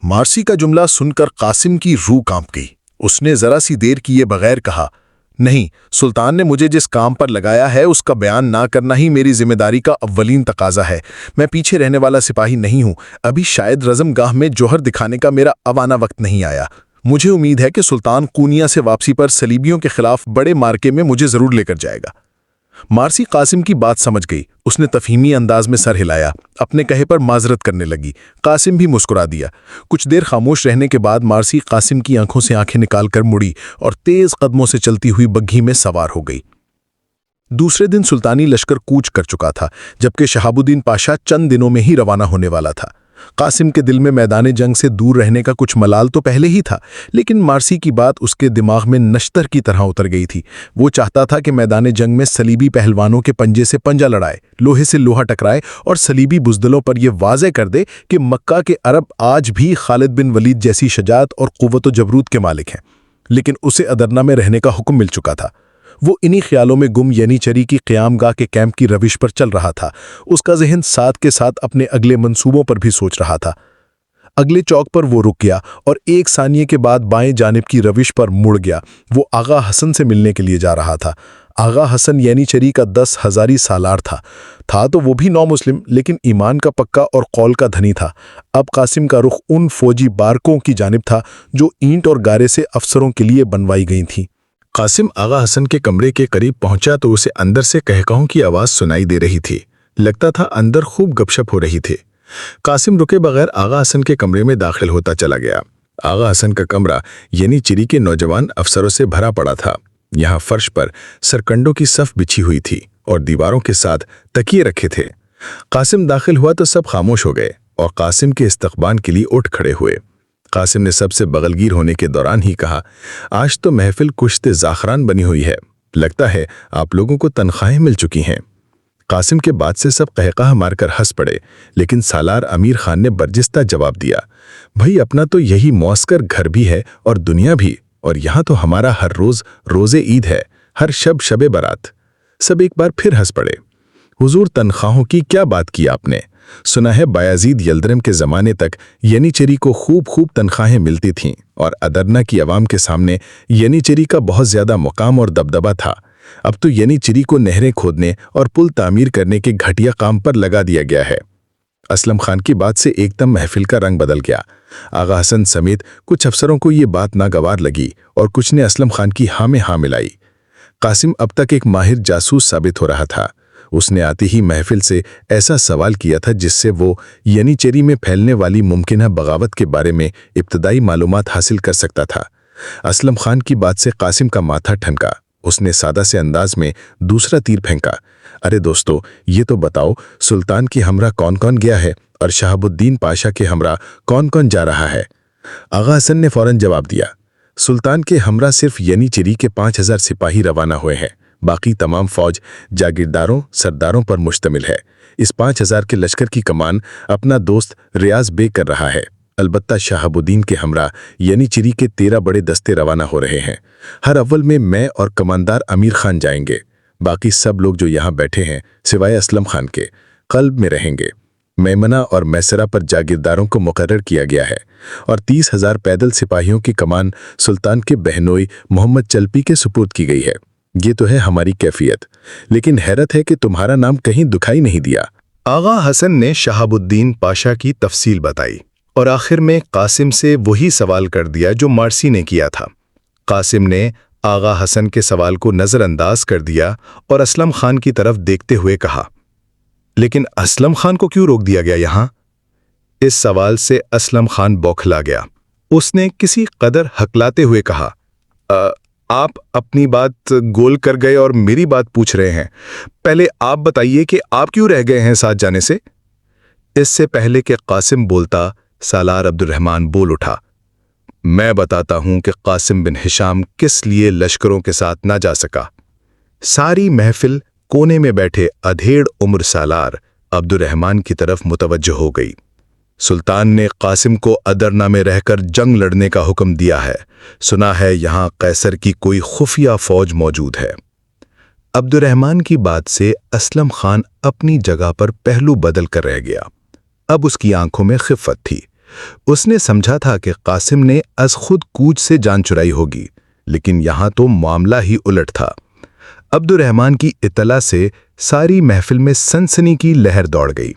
مارسی کا جملہ سن کر قاسم کی روح کانپ گئی۔ اس نے ذرا سی دیر کیے بغیر کہا، نہیں، سلطان نے مجھے جس کام پر لگایا ہے اس کا بیان نہ کرنا ہی میری ذمہ داری کا اولین تقاضا ہے۔ میں پیچھے رہنے والا سپاہی نہیں ہوں، ابھی شاید رزم گاہ میں جوہر دکھانے کا میرا اب وقت نہیں آیا۔ مجھے امید ہے کہ سلطان قونیا سے واپسی پر صلیبیوں کے خلاف بڑے مارکے میں مجھے ضرور لے کر جائے گا۔ مارسی قاسم کی بات سمجھ گئی۔ اس نے تفہیمی انداز میں سر ہلایا، اپنے کہے پر معذرت کرنے لگی۔ قاسم بھی مسکرا دیا۔ کچھ دیر خاموش رہنے کے بعد مارسی قاسم کی آنکھوں سے آنکھیں نکال کر مڑی اور تیز قدموں سے چلتی ہوئی بگھی میں سوار ہو گئی۔ دوسرے دن سلطانی لشکر کوچ کر چکا تھا، جبکہ شہاب الدین پاشا چند دنوں میں ہی روانہ ہونے والا تھا۔ قاسم کے دل میں میدان جنگ سے دور رہنے کا کچھ ملال تو پہلے ہی تھا، لیکن مارسی کی بات اس کے دماغ میں نشتر کی طرح اتر گئی تھی۔ وہ چاہتا تھا کہ میدان جنگ میں صلیبی پہلوانوں کے پنجے سے پنجہ لڑائے، لوہے سے لوہا ٹکرائے اور صلیبی بزدلوں پر یہ واضح کر دے کہ مکہ کے عرب آج بھی خالد بن ولید جیسی شجاعت اور قوت و جبروت کے مالک ہیں۔ لیکن اسے ادرنا میں رہنے کا حکم مل چکا تھا۔ وہ انہی خیالوں میں گم ینیچری کی قیام گاہ کے کیمپ کی روش پر چل رہا تھا۔ اس کا ذہن ساتھ کے ساتھ اپنے اگلے منصوبوں پر بھی سوچ رہا تھا۔ اگلے چوک پر وہ رک گیا اور ایک ثانیے کے بعد بائیں جانب کی روش پر مڑ گیا۔ وہ آغا حسن سے ملنے کے لیے جا رہا تھا۔ آغا حسن ینیچری کا 10 ہزاری سالار تھا تو وہ بھی نو مسلم، لیکن ایمان کا پکا اور قول کا دھنی تھا۔ اب قاسم کا رخ ان فوجی بارکوں کی جانب تھا جو اینٹ اور گارے سے افسروں کے لیے بنوائی گئی تھیں۔ قاسم آغا حسن کے کمرے کے قریب پہنچا تو اسے اندر سے کہکہوں کی آواز سنائی دے رہی تھی۔ لگتا تھا اندر خوب گپ شپ ہو رہی تھی۔ قاسم رکے بغیر آغا حسن کے کمرے میں داخل ہوتا چلا گیا۔ آغا حسن کا کمرہ ینیچری کے نوجوان افسروں سے بھرا پڑا تھا۔ یہاں فرش پر سرکنڈوں کی صف بچھی ہوئی تھی اور دیواروں کے ساتھ تکیے رکھے تھے۔ قاسم داخل ہوا تو سب خاموش ہو گئے اور قاسم کے استقبال کے لیے اٹھ کھڑے ہوئے۔ قاسم نے سب سے بغلگیر ہونے کے دوران ہی کہا، آج تو محفل کشت زعفران بنی ہوئی ہے، لگتا ہے آپ لوگوں کو تنخواہیں مل چکی ہیں۔ قاسم کے بعد سے سب قہقہ مار کر ہنس پڑے، لیکن سالار امیر خان نے برجستہ جواب دیا، بھائی اپنا تو یہی معسکر گھر بھی ہے اور دنیا بھی، اور یہاں تو ہمارا ہر روز روزے عید ہے، ہر شب شب برات۔ سب ایک بار پھر ہنس پڑے۔ حضور تنخواہوں کی کیا بات کی آپ نے؟ سنا ہے بایزید یلدرم کے زمانے تک ینیچری کو خوب تنخواہیں ملتی تھیں اور ادرنا کی عوام کے سامنے ینیچری کا بہت زیادہ مقام اور دبدبہ تھا۔ اب تو ینیچری کو نہریں کھودنے اور پل تعمیر کرنے کے گھٹیا کام پر لگا دیا گیا ہے۔ اسلم خان کی بات سے ایک دم محفل کا رنگ بدل گیا۔ آغا حسن سمیت کچھ افسروں کو یہ بات ناگوار لگی اور کچھ نے اسلم خان کی ہاں میں ہاں ملائی۔ قاسم اب تک ایک ماہر جاسوس ثابت ہو رہا تھا۔ اس نے آتے ہی محفل سے ایسا سوال کیا تھا جس سے وہ ینیچری میں پھیلنے والی ممکنہ بغاوت کے بارے میں ابتدائی معلومات حاصل کر سکتا تھا۔ اسلم خان کی بات سے قاسم کا ماتھا ٹھنکا۔ اس نے سادہ سے انداز میں دوسرا تیر پھینکا، ارے دوستو، یہ تو بتاؤ سلطان کے ہمراہ کون کون گیا ہے اور شہاب الدین پاشا کے ہمراہ کون کون جا رہا ہے؟ آغا حسن نے فوراً جواب دیا، سلطان کے ہمراہ صرف ینیچری کے 5000 سپاہی روانہ ہوئے ہیں، باقی تمام فوج جاگیرداروں سرداروں پر مشتمل ہے۔ اس 5000 کے لشکر کی کمان اپنا دوست ریاض بیگ کر رہا ہے۔ البتہ شہاب الدین کے ہمراہ ینیچری کے 13 بڑے دستے روانہ ہو رہے ہیں۔ ہر اول میں اور کماندار امیر خان جائیں گے۔ باقی سب لوگ جو یہاں بیٹھے ہیں سوائے اسلم خان کے قلب میں رہیں گے۔ میمنہ اور میسرہ پر جاگیرداروں کو مقرر کیا گیا ہے اور 30,000 پیدل سپاہیوں کی کمان سلطان کے بہنوئی محمد چلپی کے سپرد کی گئی ہے۔ یہ تو ہے ہماری کیفیت، لیکن حیرت ہے کہ تمہارا نام کہیں دکھائی نہیں دیا۔ آغا حسن نے شہاب الدین پاشا کی تفصیل بتائی اور آخر میں قاسم سے وہی سوال کر دیا جو مارسی نے کیا تھا۔ قاسم نے آغا حسن کے سوال کو نظر انداز کر دیا اور اسلم خان کی طرف دیکھتے ہوئے کہا، لیکن اسلم خان کو کیوں روک دیا گیا یہاں؟ اس سوال سے اسلم خان بوکھلا گیا۔ اس نے کسی قدر ہکلاتے ہوئے کہا، آپ اپنی بات گول کر گئے اور میری بات پوچھ رہے ہیں۔ پہلے آپ بتائیے کہ آپ کیوں رہ گئے ہیں ساتھ جانے سے؟ اس سے پہلے کہ قاسم بولتا، سالار عبد الرحمن بول اٹھا، میں بتاتا ہوں کہ قاسم بن ہشام کس لیے لشکروں کے ساتھ نہ جا سکا۔ ساری محفل کونے میں بیٹھے ادھیڑ عمر سالار عبد الرحمن کی طرف متوجہ ہو گئی۔ سلطان نے قاسم کو ادرنا میں رہ کر جنگ لڑنے کا حکم دیا ہے۔ سنا ہے یہاں قیصر کی کوئی خفیہ فوج موجود ہے۔ عبد الرحمن کی بات سے اسلم خان اپنی جگہ پر پہلو بدل کر رہ گیا۔ اب اس کی آنکھوں میں خفت تھی۔ اس نے سمجھا تھا کہ قاسم نے از خود کوچ سے جان چرائی ہوگی، لیکن یہاں تو معاملہ ہی الٹ تھا۔ عبد الرحمن کی اطلاع سے ساری محفل میں سنسنی کی لہر دوڑ گئی۔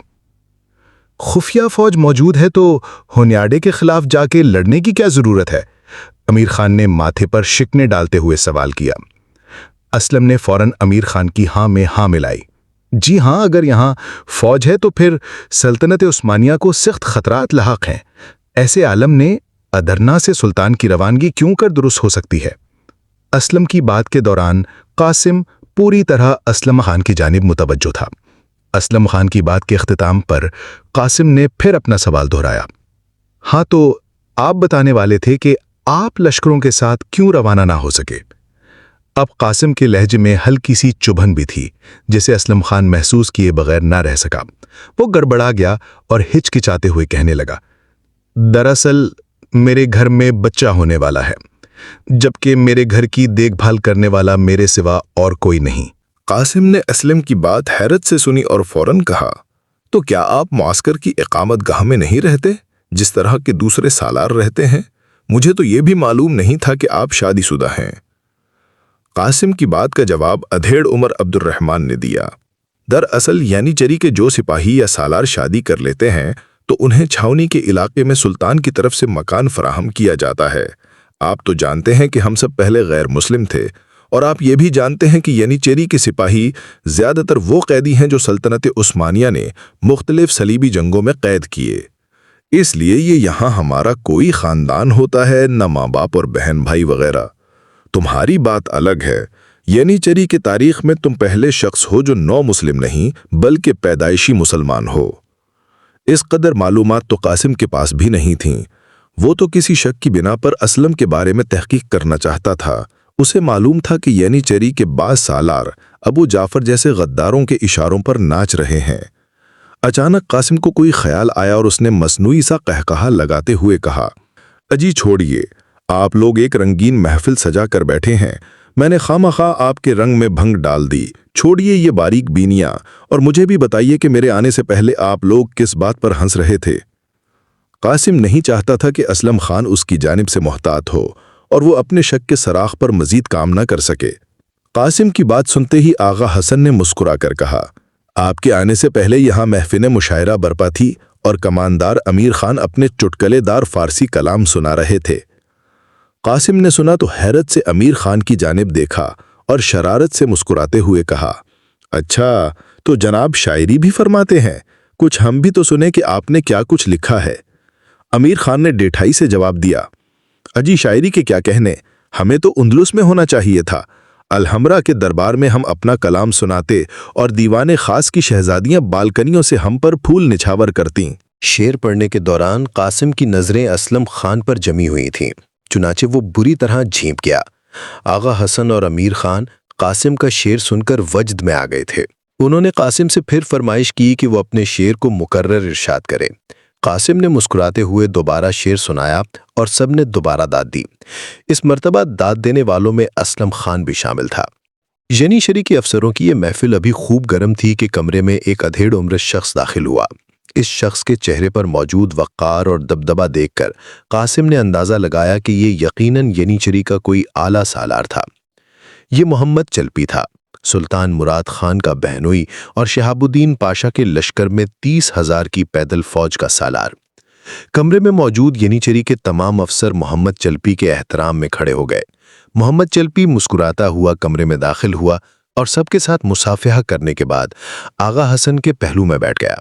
خفیہ فوج موجود ہے تو ہونیاڈے کے خلاف جا کے لڑنے کی کیا ضرورت ہے؟ امیر خان نے ماتھے پر شکنے ڈالتے ہوئے سوال کیا۔ اسلم نے فوراً امیر خان کی ہاں میں ہاں ملائی۔ جی ہاں، اگر یہاں فوج ہے تو پھر سلطنت عثمانیہ کو سخت خطرات لاحق ہیں۔ ایسے عالم نے ادرنا سے سلطان کی روانگی کیوں کر درست ہو سکتی ہے؟ اسلم کی بات کے دوران قاسم پوری طرح اسلم خان کی جانب متوجہ تھا۔ اسلم خان کی بات کے اختتام پر قاسم نے پھر اپنا سوال دہرایا۔ ہاں، تو آپ بتانے والے تھے کہ آپ لشکروں کے ساتھ کیوں روانہ نہ ہو سکے؟ اب قاسم کے لہجے میں ہلکی سی چبھن بھی تھی، جسے اسلم خان محسوس کیے بغیر نہ رہ سکا۔ وہ گڑبڑا گیا اور ہچکچاتے ہوئے کہنے لگا، دراصل میرے گھر میں بچہ ہونے والا ہے، جبکہ میرے گھر کی دیکھ بھال کرنے والا میرے سوا اور کوئی نہیں۔ قاسم نے اسلم کی بات حیرت سے سنی اور فوراً کہا، تو کیا آپ معسکر کی اقامت گاہ میں نہیں رہتے جس طرح کے دوسرے سالار رہتے ہیں؟ مجھے تو یہ بھی معلوم نہیں تھا کہ آپ شادی شدہ ہیں۔ قاسم کی بات کا جواب ادھیڑ عمر عبد الرحمن نے دیا۔ دراصل یعنی چری کے جو سپاہی یا سالار شادی کر لیتے ہیں تو انہیں چھاونی کے علاقے میں سلطان کی طرف سے مکان فراہم کیا جاتا ہے۔ آپ تو جانتے ہیں کہ ہم سب پہلے غیر مسلم تھے، اور آپ یہ بھی جانتے ہیں کہ یعنی چیری کے سپاہی زیادہ تر وہ قیدی ہیں جو سلطنت عثمانیہ نے مختلف صلیبی جنگوں میں قید کیے۔ اس لیے یہ یہاں ہمارا کوئی خاندان ہوتا ہے، نہ ماں باپ اور بہن بھائی وغیرہ۔ تمہاری بات الگ ہے، یعنی چری کی تاریخ میں تم پہلے شخص ہو جو نو مسلم نہیں بلکہ پیدائشی مسلمان ہو۔ اس قدر معلومات تو قاسم کے پاس بھی نہیں تھیں۔ وہ تو کسی شک کی بنا پر اسلم کے بارے میں تحقیق کرنا چاہتا تھا۔ اسے معلوم تھا کہ یعنی چری کے بعض سالار ابو جعفر جیسے غداروں کے اشاروں پر ناچ رہے ہیں۔ اچانک قاسم کو کوئی خیال آیا اور اس نے مصنوعی سا قہقہا لگاتے ہوئے کہا، اجی چھوڑیے، آپ لوگ ایک رنگین محفل سجا کر بیٹھے ہیں، میں نے خواہ آپ کے رنگ میں بھنگ ڈال دی۔ چھوڑیے یہ باریک بینیاں اور مجھے بھی بتائیے کہ میرے آنے سے پہلے آپ لوگ کس بات پر ہنس رہے تھے۔ قاسم نہیں چاہتا تھا کہ اسلم خان اس کی جانب سے محتاط ہو اور وہ اپنے شک کے سراغ پر مزید کام نہ کر سکے۔ قاسم کی بات سنتے ہی آغا حسن نے مسکرا کر کہا، آپ کے آنے سے پہلے یہاں محفل مشاعرہ برپا تھی اور کماندار امیر خان اپنے چٹکلے دار فارسی کلام سنا رہے تھے۔ قاسم نے سنا تو حیرت سے امیر خان کی جانب دیکھا اور شرارت سے مسکراتے ہوئے کہا، اچھا تو جناب شاعری بھی فرماتے ہیں؟ کچھ ہم بھی تو سنیں کہ آپ نے کیا کچھ لکھا ہے۔ امیر خان نے ڈیٹھائی سے جواب دیا، اجی شاعری کے کیا کہنے، ہمیں تو اندلس میں ہونا چاہیے تھا۔ الحمرا کے دربار میں ہم اپنا کلام سناتے اور دیوان خاص کی شہزادیاں بالکنیوں سے ہم پر پھول نچھاور کرتیں۔ شعر پڑھنے کے دوران قاسم کی نظریں اسلم خان پر جمی ہوئی تھیں، چنانچہ وہ بری طرح جھینپ گیا۔ آغا حسن اور امیر خان قاسم کا شعر سن کر وجد میں آ گئے تھے۔ انہوں نے قاسم سے پھر فرمائش کی کہ وہ اپنے شعر کو مکرر ارشاد کرے۔ قاسم نے مسکراتے ہوئے دوبارہ شعر سنایا اور سب نے دوبارہ داد دی۔ اس مرتبہ داد دینے والوں میں اسلم خان بھی شامل تھا۔ یعنی شری کے افسروں کی یہ محفل ابھی خوب گرم تھی کہ کمرے میں ایک ادھیڑ عمر شخص داخل ہوا۔ اس شخص کے چہرے پر موجود وقار اور دبدبہ دیکھ کر قاسم نے اندازہ لگایا کہ یہ یقیناً یعنی چری کا کوئی اعلیٰ سالار تھا۔ یہ محمد چلپی تھا، سلطان مراد خان کا بہنوئی اور شہاب الدین پاشا کے لشکر میں 30,000 کی پیدل فوج کا سالار۔ کمرے میں موجود یعنی چری کے تمام افسر محمد چلپی کے احترام میں کھڑے ہو گئے۔ محمد چلپی مسکراتا ہوا کمرے میں داخل ہوا اور سب کے ساتھ مصافحہ کرنے کے بعد آغا حسن کے پہلو میں بیٹھ گیا۔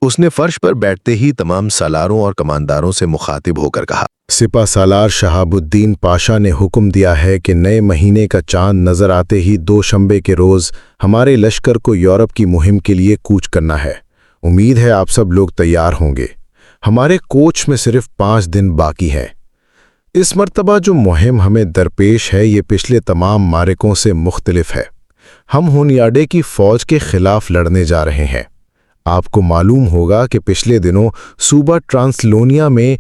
اس نے فرش پر بیٹھتے ہی تمام سالاروں اور کمانداروں سے مخاطب ہو کر کہا، سپہ سالار شہاب الدین پاشا نے حکم دیا ہے کہ نئے مہینے کا چاند نظر آتے ہی 2 شنبے کے روز ہمارے لشکر کو یورپ کی مہم کے لیے کوچ کرنا ہے۔ امید ہے آپ سب لوگ تیار ہوں گے۔ ہمارے کوچ میں صرف 5 دن باقی ہے۔ اس مرتبہ جو مہم ہمیں درپیش ہے یہ پچھلے تمام معرکوں سے مختلف ہے۔ ہم ہونیاڈے کی فوج کے خلاف لڑنے جا رہے ہیں۔ آپ کو معلوم ہوگا کہ پچھلے دنوں صوبہ ٹرانسلونیا میں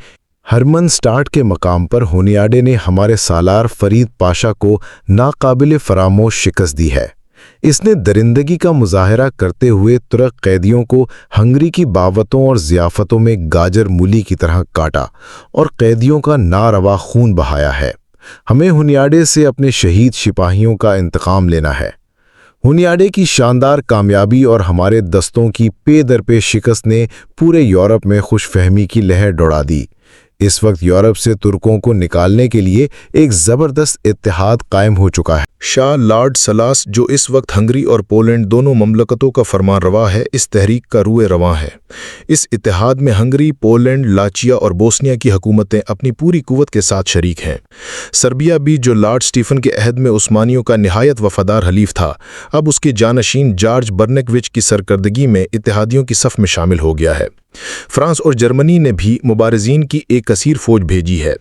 ہرمن سٹارٹ کے مقام پر ہونیاڈے نے ہمارے سالار فرید پاشا کو ناقابل فراموش شکست دی ہے۔ اس نے درندگی کا مظاہرہ کرتے ہوئے ترک قیدیوں کو ہنگری کی دعوتوں اور ضیافتوں میں گاجر مولی کی طرح کاٹا اور قیدیوں کا ناروا خون بہایا ہے۔ ہمیں ہونیاڈے سے اپنے شہید سپاہیوں کا انتقام لینا ہے۔ ہونیاڈے کی شاندار کامیابی اور ہمارے دستوں کی پے در پے شکست نے پورے یورپ میں خوش فہمی کی لہر دوڑا دی۔ اس وقت یورپ سے ترکوں کو نکالنے کے لیے ایک زبردست اتحاد قائم ہو چکا ہے۔ شاہ لارڈ سلاس، جو اس وقت ہنگری اور پولینڈ دونوں مملکتوں کا فرمان روا ہے، اس تحریک کا روئے رواں ہے۔ اس اتحاد میں ہنگری، پولینڈ، لاچیا اور بوسنیا کی حکومتیں اپنی پوری قوت کے ساتھ شریک ہیں۔ سربیا بھی، جو لارڈ سٹیفن کے عہد میں عثمانیوں کا نہایت وفادار حلیف تھا، اب اس کے جانشین جارج برنکوچ کی سرکردگی میں اتحادیوں کی صف میں شامل ہو گیا ہے۔ فرانس اور جرمنی نے بھی مبارزین کی ایک کثیر فوج بھیجی ہے۔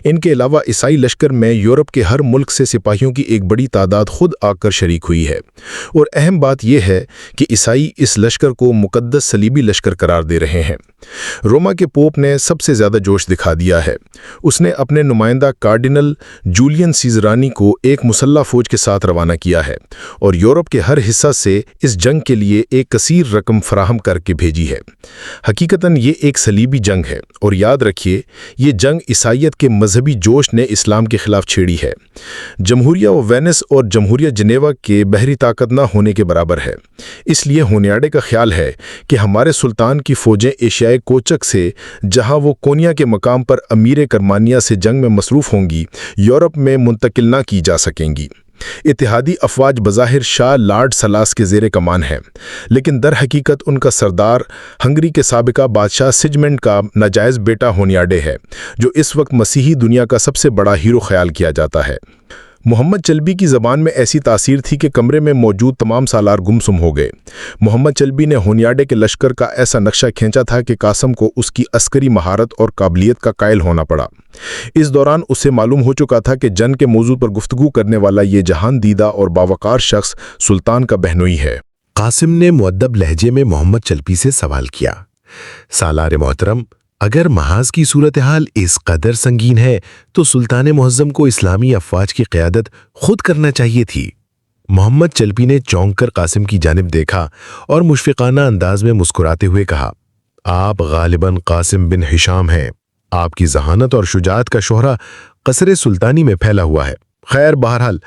ان کے علاوہ عیسائی لشکر میں یورپ کے ہر ملک سے سپاہیوں کی ایک بڑی تعداد خود آ کر شریک ہوئی ہے، اور اہم بات یہ ہے کہ عیسائی اس لشکر کو مقدس صلیبی لشکر قرار دے رہے ہیں۔ روما کے پوپ نے سب سے زیادہ جوش دکھا دیا ہے۔ اس نے اپنے نمائندہ کارڈینل جولین سیزرانی کو ایک مسلح فوج کے ساتھ روانہ کیا ہے اور یورپ کے ہر حصہ سے اس جنگ کے لیے ایک کثیر رقم فراہم کر کے بھیجی ہے۔ حقیقتاً یہ ایک صلیبی جنگ ہے، اور یاد رکھیے یہ جنگ عیسائیت کے مذہبی جوش نے اسلام کے خلاف چھیڑی ہے۔ جمہوریہ وینس اور جمہوریہ جنیوا کے بحری طاقت نہ ہونے کے برابر ہے۔ اس لیے ہونیاڈے کا خیال ہے کہ ہمارے سلطان کی فوجیں ایشیائے کوچک سے، جہاں وہ کونیا کے مقام پر امیر کرمانیہ سے جنگ میں مصروف ہوں گی، یورپ میں منتقل نہ کی جا سکیں گی۔ اتحادی افواج بظاہر شاہ لارڈ سلاس کے زیر کمان ہیں، لیکن در حقیقت ان کا سردار ہنگری کے سابقہ بادشاہ سجمنڈ کا ناجائز بیٹا ہونیاڈے ہے، جو اس وقت مسیحی دنیا کا سب سے بڑا ہیرو خیال کیا جاتا ہے۔ محمد چلبی کی زبان میں ایسی تاثیر تھی کہ کمرے میں موجود تمام سالار گمسم ہو گئے۔ محمد چلبی نے ہونیاڈے کے لشکر کا ایسا نقشہ کھینچا تھا کہ قاسم کو اس کی عسکری مہارت اور قابلیت کا قائل ہونا پڑا۔ اس دوران اسے معلوم ہو چکا تھا کہ جنگ کے موضوع پر گفتگو کرنے والا یہ جہان دیدہ اور باوقار شخص سلطان کا بہنوئی ہے۔ قاسم نے مؤدب لہجے میں محمد چلبی سے سوال کیا، سالار محترم، اگر محاذ کی صورتحال اس قدر سنگین ہے تو سلطان معظم کو اسلامی افواج کی قیادت خود کرنا چاہیے تھی۔ محمد چلبی نے چونک کر قاسم کی جانب دیکھا اور مشفقانہ انداز میں مسکراتے ہوئے کہا، آپ غالباً قاسم بن ہشام ہیں۔ آپ کی ذہانت اور شجاعت کا شہرہ قصر سلطانی میں پھیلا ہوا ہے۔ خیر، بہرحال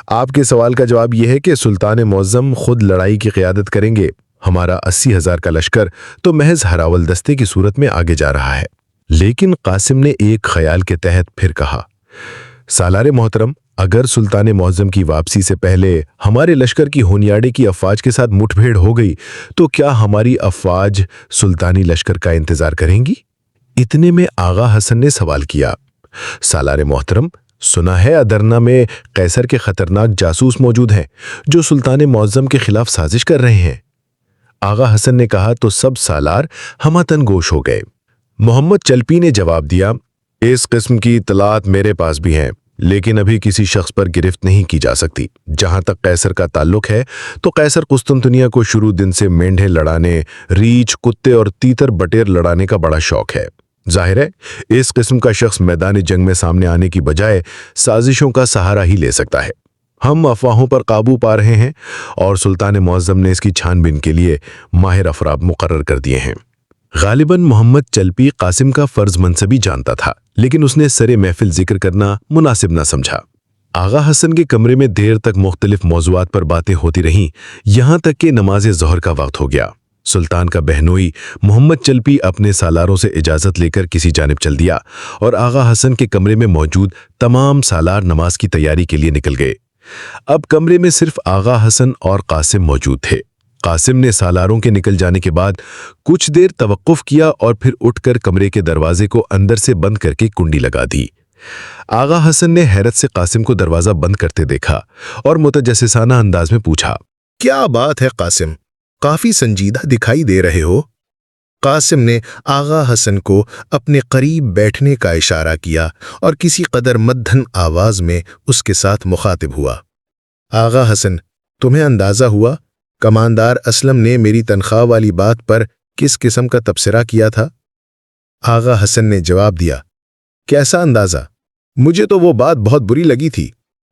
آپ کے سوال کا جواب یہ ہے کہ سلطان معظم خود لڑائی کی قیادت کریں گے۔ ہمارا 80,000 کا لشکر تو محض ہراول دستے کی صورت میں آگے جا رہا ہے۔ لیکن قاسم نے ایک خیال کے تحت پھر کہا، سالار محترم، اگر سلطان معظم کی واپسی سے پہلے ہمارے لشکر کی ہونیاڈے کی افواج کے ساتھ مٹ بھیڑ ہو گئی تو کیا ہماری افواج سلطانی لشکر کا انتظار کریں گی؟ اتنے میں آغا حسن نے سوال کیا، سالار محترم، سنا ہے ادرنا میں قیصر کے خطرناک جاسوس موجود ہیں جو سلطان معظم کے خلاف سازش کر رہے ہیں۔ آغا حسن نے کہا تو سب سالار ہمہ گوش ہو گئے۔ محمد چلبی نے جواب دیا، اس قسم کی اطلاعات میرے پاس بھی ہیں، لیکن ابھی کسی شخص پر گرفت نہیں کی جا سکتی۔ جہاں تک قیصر کا تعلق ہے تو قیصر قسطنطنیہ کو شروع دن سے مینڈھے لڑانے، ریچھ، کتے اور تیتر بٹیر لڑانے کا بڑا شوق ہے۔ ظاہر ہے اس قسم کا شخص میدان جنگ میں سامنے آنے کی بجائے سازشوں کا سہارا ہی لے سکتا ہے۔ ہم افواہوں پر قابو پا رہے ہیں اور سلطان معظم نے اس کی چھان بین کے لیے ماہر افراد مقرر کر دیے ہیں۔ غالباً محمد چلبی قاسم کا فرض منصبی جانتا تھا، لیکن اس نے سرے محفل ذکر کرنا مناسب نہ سمجھا۔ آغا حسن کے کمرے میں دیر تک مختلف موضوعات پر باتیں ہوتی رہیں، یہاں تک کہ نماز ظہر کا وقت ہو گیا۔ سلطان کا بہنوئی محمد چلبی اپنے سالاروں سے اجازت لے کر کسی جانب چل دیا اور آغا حسن کے کمرے میں موجود تمام سالار نماز کی تیاری کے لیے نکل گئے۔ اب کمرے میں صرف آغا حسن اور قاسم موجود تھے۔ قاسم نے سالاروں کے نکل جانے کے بعد کچھ دیر توقف کیا اور پھر اٹھ کر کمرے کے دروازے کو اندر سے بند کر کے کنڈی لگا دی۔ آغا حسن نے حیرت سے قاسم کو دروازہ بند کرتے دیکھا اور متجسسانہ انداز میں پوچھا، کیا بات ہے قاسم؟ کافی سنجیدہ دکھائی دے رہے ہو۔ قاسم نے آغا حسن کو اپنے قریب بیٹھنے کا اشارہ کیا اور کسی قدر مدھن آواز میں اس کے ساتھ مخاطب ہوا، آغا حسن، تمہیں اندازہ ہوا کماندار اسلم نے میری تنخواہ والی بات پر کس قسم کا تبصرہ کیا تھا؟ آغا حسن نے جواب دیا، کیسا اندازہ؟ مجھے تو وہ بات بہت بری لگی تھی۔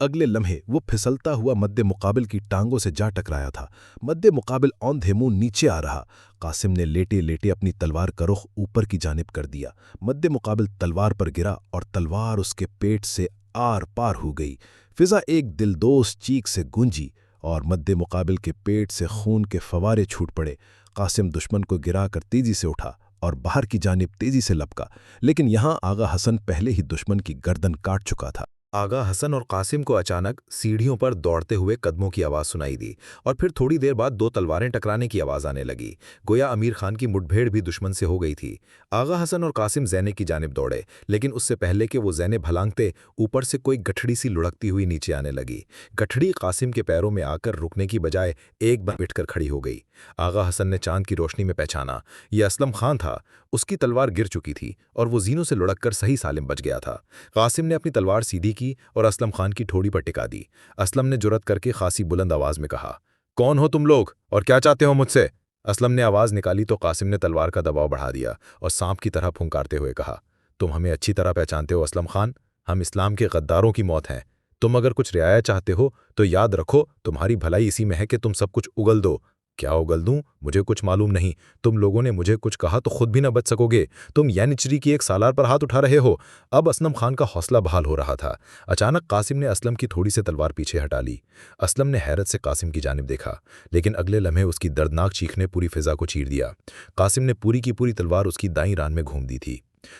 اگلے لمحے وہ پھسلتا ہوا مد مقابل کی ٹانگوں سے جا ٹکرایا تھا۔ مد مقابل اوندھے منہ نیچے آ رہا۔ قاسم نے لیٹے لیٹے اپنی تلوار کا رخ اوپر کی جانب کر دیا۔ مد مقابل تلوار پر گرا اور تلوار اس کے پیٹ سے آر پار ہو گئی۔ فضا ایک دلدوز چیخ سے گونجی اور مد مقابل کے پیٹ سے خون کے فوارے چھوٹ پڑے۔ قاسم دشمن کو گرا کر تیزی سے اٹھا اور باہر کی جانب تیزی سے لپکا، لیکن یہاں آغا حسن پہلے ہی دشمن کی گردن کاٹ چکا تھا۔ آغا حسن اور قاسم کو اچانک سیڑھیوں پر دوڑتے ہوئے قدموں کی آواز سنائی دی اور پھر تھوڑی دیر بعد دو تلواریں ٹکرانے کی آواز آنے لگی، گویا امیر خان کی مٹ بھیڑ بھی دشمن سے ہو گئی تھی۔ آغا حسن اور قاسم زینے کی جانب دوڑے، لیکن اس سے پہلے کہ وہ زینے بھلانگتے، اوپر سے کوئی گٹھڑی سی لڑکتی ہوئی نیچے آنے لگی۔ گٹھڑی قاسم کے پیروں میں آ کر رکنے کی بجائے ایک بار پٹ کر کھڑی ہو گئی۔ آغا حسن نے چاند کی روشنی میں پہچانا، یہ اسلم خان تھا۔ اس کی تلوار گر چکی تھی اور وہ زینوں سے لڑک کر صحیح سالم بچ گیا تھا۔ قاسم نے اپنی تلوار سیدھی کی اور اسلم خان کی ٹھوڑی پر ٹکا دی۔ اسلم نے جرأت کر کے خاصی بلند آواز میں کہا، کون ہو تم لوگ اور کیا چاہتے ہو مجھ سے؟ اسلم نے آواز نکالی تو قاسم نے تلوار کا دباؤ بڑھا دیا اور سانپ کی طرح پھنکارتے ہوئے کہا، تم ہمیں اچھی طرح پہچانتے ہو اسلم خان، ہم اسلام کے غداروں کی موت ہیں۔ تم اگر کچھ رعایا چاہتے ہو تو یاد رکھو تمہاری بھلائی اسی میں ہے کہ تم سب کچھ اگل دو۔ کیا اگل دوں؟ مجھے کچھ معلوم نہیں۔ تم لوگوں نے مجھے کچھ کہا تو خود بھی نہ بچ سکو گے۔ تم یعنچری کی ایک سالار پر ہاتھ اٹھا رہے ہو۔ اب اسلم خان کا حوصلہ بحال ہو رہا تھا۔ اچانک قاسم نے اسلم کی تھوڑی سے تلوار پیچھے ہٹا لی۔ اسلم نے حیرت سے قاسم کی جانب دیکھا، لیکن اگلے لمحے اس کی دردناک چیخ نے پوری فضا کو چیر دیا۔ قاسم نے پوری کی پوری تلوار اس کی دائیں ران میں گھوم دی تھی۔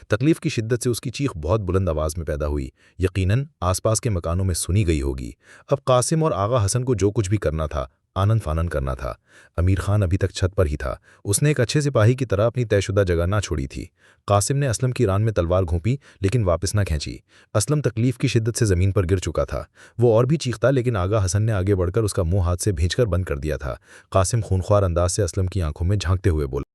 تکلیف کی شدت سے اس کی چیخ بہت بلند آواز میں پیدا ہوئی، یقیناً آس پاس کے مکانوں میں سنی گئی ہوگی۔ اب قاسم اور آغا حسن کو جو کچھ بھی کرنا تھا آنن فانن کرنا تھا۔ امیر خان ابھی تک چھت پر ہی تھا، اس نے ایک اچھے سپاہی کی طرح اپنی طے شدہ جگہ نہ چھوڑی تھی۔ قاسم نے اسلم کی ران میں تلوار گھونپی لیکن واپس نہ کھینچی۔ اسلم تکلیف کی شدت سے زمین پر گر چکا تھا، وہ اور بھی چیختا لیکن آغا حسن نے آگے بڑھ کر اس کا منہ ہاتھ سے بھینچ کر بند کر دیا تھا۔ قاسم خونخوار انداز سے اسلم کی آنکھوں میں جھانکتے ہوئے بولا،